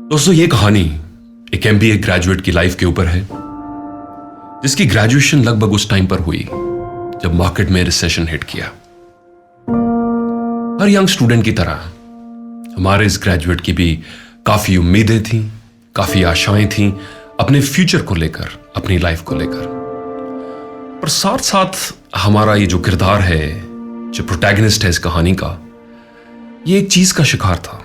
दोस्तों, ये कहानी एक एमबीए ग्रेजुएट की लाइफ के ऊपर है, जिसकी ग्रेजुएशन लगभग उस टाइम पर हुई जब मार्केट में रिसेशन हिट किया। हर यंग स्टूडेंट की तरह हमारे इस ग्रेजुएट की भी काफी उम्मीदें थीं, काफी आशाएं थीं अपने फ्यूचर को लेकर, अपनी लाइफ को लेकर। पर साथ साथ हमारा ये जो किरदार है, जो प्रोटैगनिस्ट है इस कहानी का, ये एक चीज का शिकार था,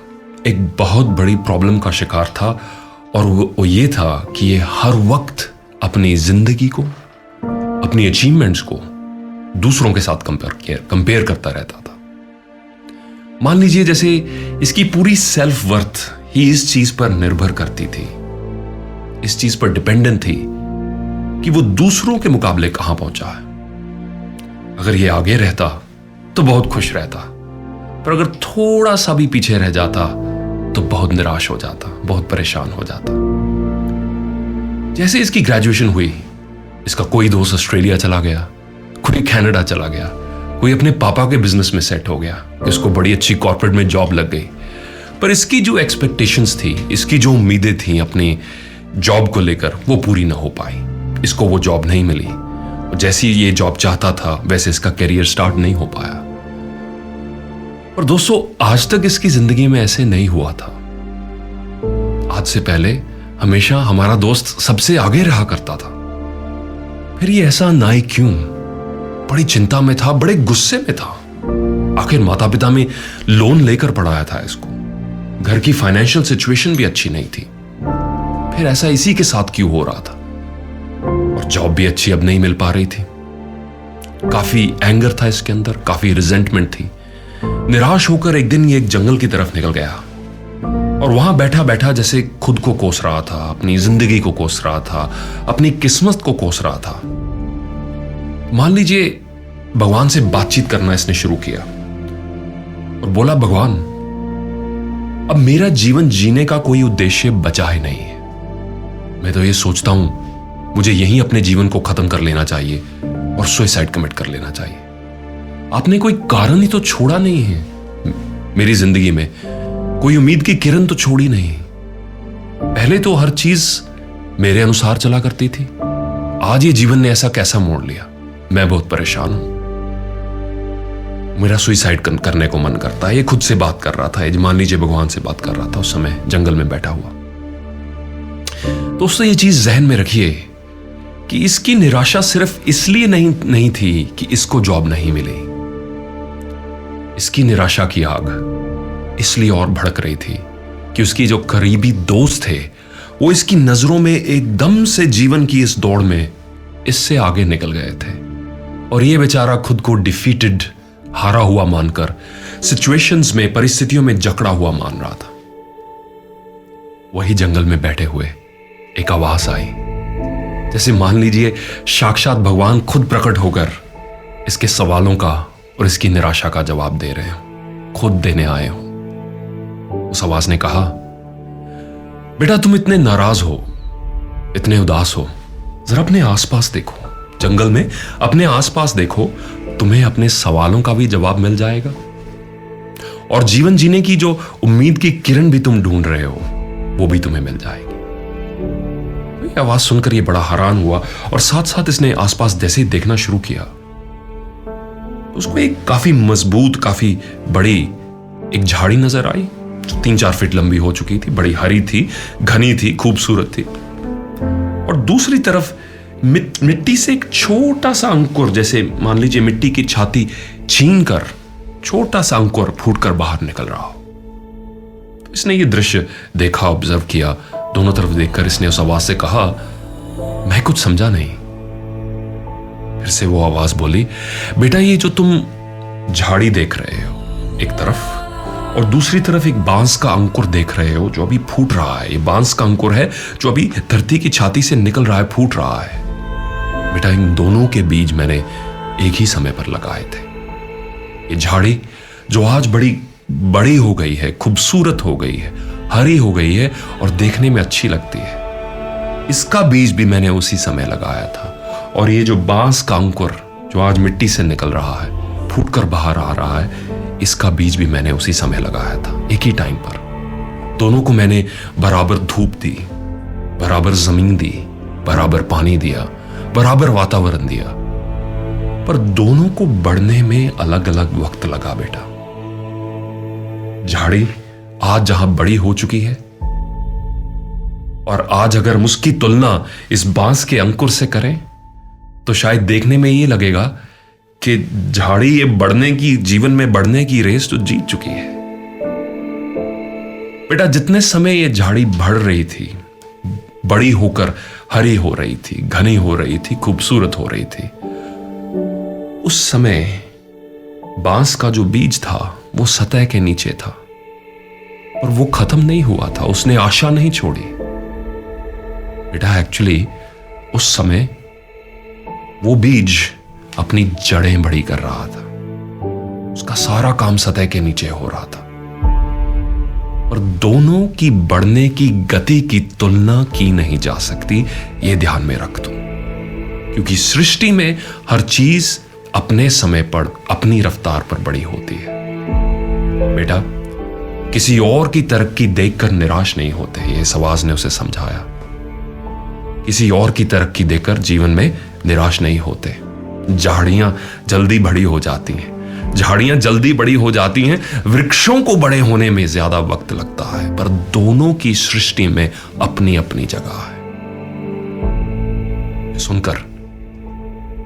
एक बहुत बड़ी प्रॉब्लम का शिकार था। और वो ये था कि ये हर वक्त अपनी जिंदगी को, अपनी अचीवमेंट्स को दूसरों के साथ कंपेयर करता रहता था। मान लीजिए जैसे इसकी पूरी सेल्फ वर्थ ही इस चीज पर निर्भर करती थी, इस चीज पर डिपेंडेंट थी कि वो दूसरों के मुकाबले कहां पहुंचा है। अगर ये आगे रहता तो बहुत खुश रहता, पर अगर थोड़ा सा भी पीछे रह जाता तो बहुत निराश हो जाता, बहुत परेशान हो जाता। जैसे इसकी ग्रेजुएशन हुई, इसका कोई दोस्त ऑस्ट्रेलिया चला गया, कोई कनाडा चला गया, कोई अपने पापा के बिजनेस में सेट हो गया, इसको बड़ी अच्छी कॉर्पोरेट में जॉब लग गई। पर इसकी जो एक्सपेक्टेशंस थी, इसकी जो उम्मीदें थी अपनी जॉब को लेकर, वो पूरी ना हो पाई। इसको वो जॉब नहीं मिली, जैसी ये जॉब चाहता था वैसे इसका करियर स्टार्ट नहीं हो पाया। और दोस्तों, आज तक इसकी जिंदगी में ऐसे नहीं हुआ था। आज से पहले हमेशा हमारा दोस्त सबसे आगे रहा करता था। फिर ये ऐसा ना ही क्यों, बड़ी चिंता में था, बड़े गुस्से में था। आखिर माता पिता में लोन लेकर पढ़ाया था इसको, घर की फाइनेंशियल सिचुएशन भी अच्छी नहीं थी। फिर ऐसा इसी के साथ क्यों हो रहा था? और जॉब भी अच्छी अब नहीं मिल पा रही थी। काफी एंगर था इसके अंदर, काफी रिजेंटमेंट थी। निराश होकर एक दिन ये एक जंगल की तरफ निकल गया और वहां बैठा बैठा जैसे खुद को कोस रहा था, अपनी जिंदगी को कोस रहा था, अपनी किस्मत को कोस रहा था। मान लीजिए भगवान से बातचीत करना इसने शुरू किया और बोला, भगवान, अब मेरा जीवन जीने का कोई उद्देश्य बचा ही नहीं है। मैं तो ये सोचता हूं मुझे यहीं अपने जीवन को खत्म कर लेना चाहिए और सुसाइड कमिट कर लेना चाहिए। आपने कोई कारण ही तो छोड़ा नहीं है मेरी जिंदगी में, कोई उम्मीद की किरण तो छोड़ी नहीं। पहले तो हर चीज मेरे अनुसार चला करती थी, आज ये जीवन ने ऐसा कैसा मोड़ लिया? मैं बहुत परेशान हूं, मेरा सुसाइड करने को मन करता है। ये खुद से बात कर रहा था, मान लीजिए भगवान से बात कर रहा था उस समय जंगल में बैठा हुआ। दोस्तों, ये चीज जहन में रखिए कि इसकी निराशा सिर्फ इसलिए नहीं थी कि इसको जॉब नहीं मिली। इसकी निराशा की आग इसलिए और भड़क रही थी कि उसकी जो करीबी दोस्त थे वो इसकी नजरों में एकदम से जीवन की इस दौड़ में इससे आगे निकल गए थे। और ये बेचारा खुद को डिफीटेड, हारा हुआ मानकर सिचुएशंस में, परिस्थितियों में जकड़ा हुआ मान रहा था। वही जंगल में बैठे हुए एक आवाज आई, जैसे मान लीजिए साक्षात भगवान खुद प्रकट होकर इसके सवालों का और इसकी निराशा का जवाब दे रहे हो, खुद देने आए हो। उस आवाज ने कहा, बेटा, तुम इतने नाराज हो, इतने उदास हो, जरा अपने आसपास देखो, जंगल में अपने आसपास देखो, तुम्हें अपने सवालों का भी जवाब मिल जाएगा और जीवन जीने की जो उम्मीद की किरण भी तुम ढूंढ रहे हो वो भी तुम्हें मिल जाएगी। ये आवाज सुनकर ये बड़ा हैरान हुआ और साथ साथ इसने आसपास जैसे ही देखना शुरू किया, उसको एक काफी मजबूत, काफी बड़ी एक झाड़ी नजर आई जो 3-4 फीट लंबी हो चुकी थी, बड़ी हरी थी, घनी थी, खूबसूरत थी। और दूसरी तरफ मिट्टी से एक छोटा सा अंकुर, जैसे मान लीजिए मिट्टी की छाती छीन कर छोटा सा अंकुर फूटकर बाहर निकल रहा हो। तो इसने ये दृश्य देखा, ऑब्जर्व किया। दोनों तरफ देखकर इसने उस आवाज से कहा, मैं कुछ समझा नहीं। फिर से वो आवाज बोली, बेटा, ये जो तुम झाड़ी देख रहे हो एक तरफ और दूसरी तरफ एक बांस का अंकुर देख रहे हो जो अभी फूट रहा है, ये बांस का अंकुर है जो अभी धरती की छाती से निकल रहा है, फूट रहा है। बेटा, इन दोनों के बीज मैंने एक ही समय पर लगाए थे। ये झाड़ी जो आज बड़ी हो गई है, खूबसूरत हो गई है, हरी हो गई है और देखने में अच्छी लगती है, इसका बीज भी मैंने उसी समय लगाया था। और ये जो बांस का अंकुर जो आज मिट्टी से निकल रहा है, फूटकर बाहर आ रहा है, इसका बीज भी मैंने उसी समय लगाया था, एक ही टाइम पर। दोनों को मैंने बराबर धूप दी, बराबर जमीन दी, बराबर पानी दिया, बराबर वातावरण दिया, पर दोनों को बढ़ने में अलग अलग वक्त लगा बेटा। झाड़ी आज जहां बड़ी हो चुकी है, और आज अगर हम उसकी तुलना इस बांस के अंकुर से करें तो शायद देखने में ये लगेगा कि झाड़ी ये बढ़ने की, जीवन में बढ़ने की रेस तो जीत चुकी है। बेटा जितने समय ये झाड़ी बढ़ रही थी, बड़ी होकर हरी हो रही थी, घनी हो रही थी, खूबसूरत हो रही थी, उस समय बांस का जो बीज था वो सतह के नीचे था और वो खत्म नहीं हुआ था, उसने आशा नहीं छोड़ी। बेटा एक्चुअली उस समय वो बीज अपनी जड़ें बड़ी कर रहा था, उसका सारा काम सतह के नीचे हो रहा था, और दोनों की बढ़ने की गति की तुलना की नहीं जा सकती, ये ध्यान में रख दो, क्योंकि सृष्टि में हर चीज अपने समय पर, अपनी रफ्तार पर बड़ी होती है। बेटा किसी और की तरक्की देखकर निराश नहीं होते, ये सवाज ने उसे समझाया। किसी और की तरक्की देखकर जीवन में निराश नहीं होते। झाड़ियां जल्दी बड़ी हो जाती हैं, झाड़ियां जल्दी बड़ी हो जाती हैं, वृक्षों को बड़े होने में ज्यादा वक्त लगता है, पर दोनों की सृष्टि में अपनी अपनी जगह है। सुनकर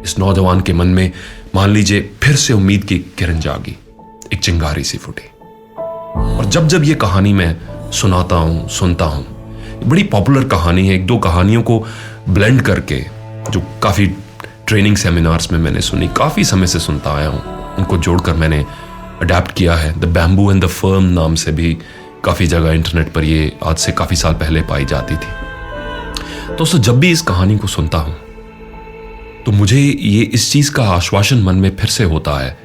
इस नौजवान के मन में मान लीजिए फिर से उम्मीद की किरण जागी, एक चिंगारी सी फूटी। और जब जब ये कहानी मैं सुनाता हूं, सुनता हूं, बड़ी पॉपुलर कहानी है, एक दो कहानियों को ब्लेंड करके जो काफी ट्रेनिंग सेमिनार्स में मैंने सुनी, काफी समय से सुनता आया हूं, उनको जोड़कर मैंने अडेप्ट किया है। The bamboo and the firm नाम से भी काफी जगह इंटरनेट पर ये आज से काफी साल पहले पाई जाती थी। दोस्तों जब भी इस कहानी को सुनता हूं तो मुझे ये इस चीज का आश्वासन मन में फिर से होता है,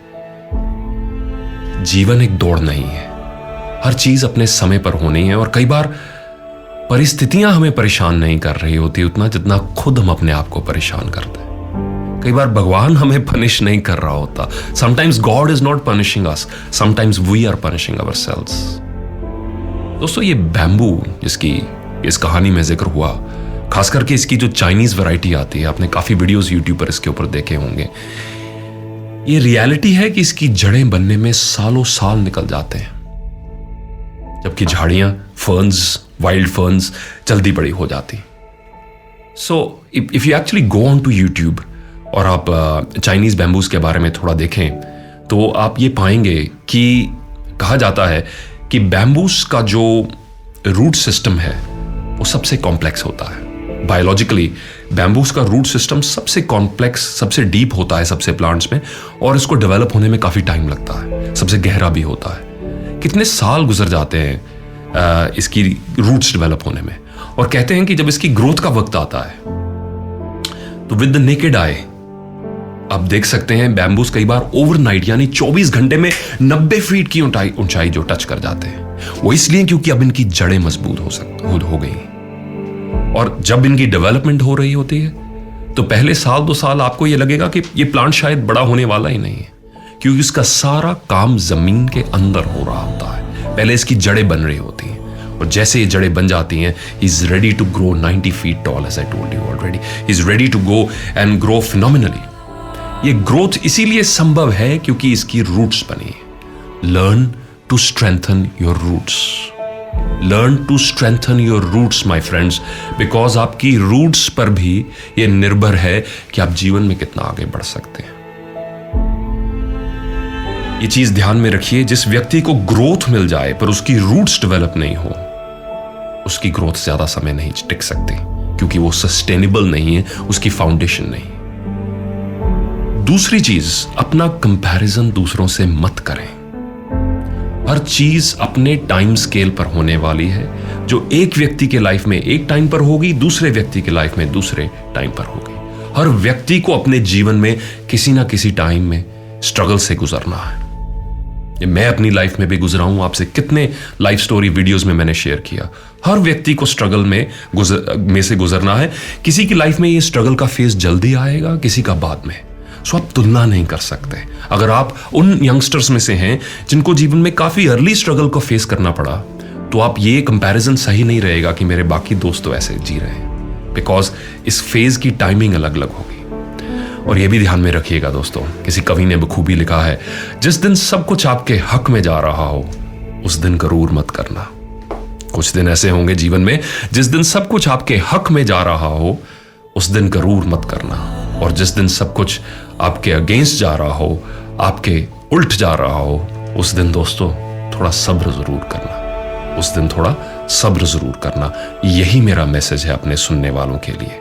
जीवन एक दौड़ नहीं है, हर चीज अपने समय पर होनी है, और कई बार परिस्थितियां हमें परेशान नहीं कर रही होती उतना जितना खुद हम अपने आप को परेशान करते हैं। कई बार भगवान हमें पनिश नहीं कर रहा होता। Sometimes God is not punishing us, sometimes we are punishing ourselves. दोस्तों ये बैम्बू जिसकी इस कहानी में जिक्र हुआ, खास करके इसकी जो चाइनीज वैरायटी आती है, आपने काफी वीडियोस यूट्यूब पर इसके ऊपर देखे होंगे, ये रियलिटी है कि इसकी जड़ें बनने में सालों साल निकल जाते हैं, जबकि झाड़ियां, फर्न्स, वाइल्ड फर्न्स जल्दी बड़ी हो जाती। So if you actually go on to YouTube और आप चाइनीज बैम्बूज के बारे में थोड़ा देखें तो आप ये पाएंगे कि कहा जाता है कि बैम्बूस का जो रूट सिस्टम है वो सबसे कॉम्प्लेक्स होता है। बायोलॉजिकली बैम्बूस का रूट सिस्टम सबसे कॉम्प्लेक्स, सबसे डीप होता है सबसे प्लांट्स में, और इसको डेवलप होने में काफी टाइम लगता है, सबसे गहरा भी होता है। कितने साल गुजर जाते हैं इसकी रूट्स डेवलप होने में, और कहते हैं कि जब इसकी ग्रोथ का वक्त आता है तो विद द नेकेड आई आप देख सकते हैं बैम्बूस कई बार ओवरनाइट यानी 24 घंटे में 90 फीट की ऊंचाई जो टच कर जाते हैं। वो इसलिए क्योंकि अब इनकी जड़ें मजबूत हो गई, और जब इनकी डेवलपमेंट हो रही होती है तो पहले साल 2 साल आपको ये लगेगा कि ये प्लांट शायद बड़ा होने वाला ही नहीं है, क्योंकि इसका सारा काम जमीन के अंदर हो रहा होता है। पहले इसकी जड़ें बन रही होती हैं, और जैसे ये जड़ें बन जाती हैं, is ready to grow 90 feet tall, as I told you already, is ready to go and grow phenomenally. ये ग्रोथ इसीलिए संभव है क्योंकि इसकी रूट्स बनी है। Learn to strengthen your roots, learn to strengthen your roots my friends, because आपकी roots पर भी ये निर्भर है कि आप जीवन में कितना आगे बढ़ सकते हैं। ये चीज ध्यान में रखिए, जिस व्यक्ति को ग्रोथ मिल जाए पर उसकी रूट्स डेवलप नहीं हो, उसकी ग्रोथ ज्यादा समय नहीं टिक सकती, क्योंकि वो सस्टेनेबल नहीं है, उसकी फाउंडेशन नहीं। दूसरी चीज, अपना कंपैरिजन दूसरों से मत करें। हर चीज अपने टाइम स्केल पर होने वाली है। जो एक व्यक्ति के लाइफ में एक टाइम पर होगी, दूसरे व्यक्ति के लाइफ में दूसरे टाइम पर होगी। हर व्यक्ति को अपने जीवन में किसी ना किसी टाइम में स्ट्रगल से गुजरना है। मैं अपनी लाइफ में भी गुजरा हूं, आपसे कितने लाइफ स्टोरी वीडियोस में मैंने शेयर किया। हर व्यक्ति को स्ट्रगल में से गुजरना है। किसी की लाइफ में ये स्ट्रगल का फेज जल्दी आएगा, किसी का बाद में। सो आप तुलना नहीं कर सकते। अगर आप उन यंगस्टर्स में से हैं जिनको जीवन में काफी अर्ली स्ट्रगल को फेस करना पड़ा, तो आप ये कंपैरिजन सही नहीं रहेगा कि मेरे बाकी दोस्त तो ऐसे जी रहे हैं, बिकॉज इस फेज की टाइमिंग अलग अलग होगी। और ये भी ध्यान में रखिएगा दोस्तों, किसी कवि ने बखूबी लिखा है, जिस दिन सब कुछ आपके हक में जा रहा हो उस दिन गरूर मत करना। कुछ दिन ऐसे होंगे जीवन में जिस दिन सब कुछ आपके हक में जा रहा हो उस दिन गरूर मत करना, और जिस दिन सब कुछ आपके अगेंस्ट जा रहा हो, आपके उल्ट जा रहा हो, उस दिन दोस्तों थोड़ा सब्र जरूर करना, उस दिन थोड़ा सब्र जरूर करना। यही मेरा मैसेज है अपने सुनने वालों के लिए।